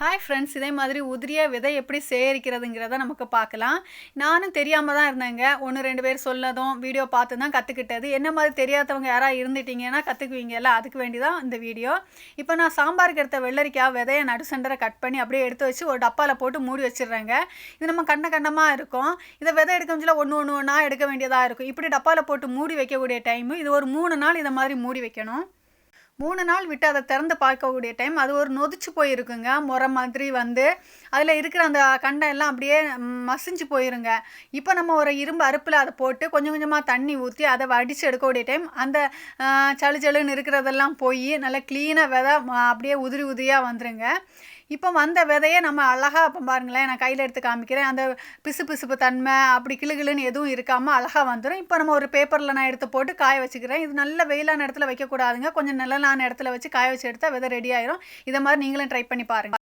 Hi friends, இதே மாதிரி உதிரிய விதை எப்படி சேகரிக்கிறதுங்கிறத நமக்கு பார்க்கலாம். நானும் தெரியாம தான் இருந்தேங்க. 1, 2 பேர் சொன்னதும் வீடியோ பார்த்து தான் கற்றுக்கிட்டது. என்ன மாதிரி தெரியாதவங்க யாராவது இருந்துட்டீங்கன்னா கற்றுக்குவீங்கல்ல, அதுக்கு வேண்டி தான் இந்த வீடியோ. இப்போ நான் சாம்பாருக்கு எடுத்த வெள்ளரிக்காய் விதையை நடுசென்டரை கட் பண்ணி அப்படியே எடுத்து வச்சு ஒரு டப்பாவில் போட்டு மூடி வச்சிடுறேங்க. இது நம்ம கண்டமாக இருக்கும். இதை விதை எடுக்கணும்ல ஒன்று ஒன்றா எடுக்க வேண்டியதாக இருக்கும். இப்படி டப்பாவில் போட்டு மூடி வைக்கக்கூடிய டைமு இது ஒரு 3 நாள் இதை மாதிரி மூடி வைக்கணும். 3 நாள் விட்டு அதை திறந்து பார்க்கக்கூடிய டைம் அது ஒரு நொதிச்சு போயிருக்குங்க. முறை மாதிரி வந்து அதில் இருக்கிற அந்த கண்டம் எல்லாம் அப்படியே மசிஞ்சு போயிருங்க. இப்போ நம்ம ஒரு இரும்பு அடுப்பில் அதை போட்டு கொஞ்சம் கொஞ்சமாக தண்ணி ஊற்றி அதை வடித்து எடுக்கக்கூடிய டைம் அந்த சளு சளுன்னு இருக்கிறதெல்லாம் போய் நல்லா க்ளீனாக விதை அப்படியே உதிரி உதிரியாக வந்துருங்க. இப்போ வந்த விதையை நம்ம அழகாக இப்போ பாருங்களேன், நான் கையில் எடுத்து காமிக்கிறேன். அந்த பிசு பிசுப்பு தன்மை அப்படி கிளுகிளுன்னு எதுவும் இருக்காமல் அழகாக வந்துடும். இப்போ நம்ம ஒரு பேப்பரில் நான் எடுத்து போட்டு காய வச்சுக்கிறேன். இது நல்ல வெயிலான இடத்துல வைக்கக்கூடாதுங்க. கொஞ்சம் நிழலான இடத்துல வச்சு காய வச்சு எடுத்தால் விதை ரெடி ஆயிரும். இதை மாதிரி நீங்களும் ட்ரை பண்ணி பாருங்கள்.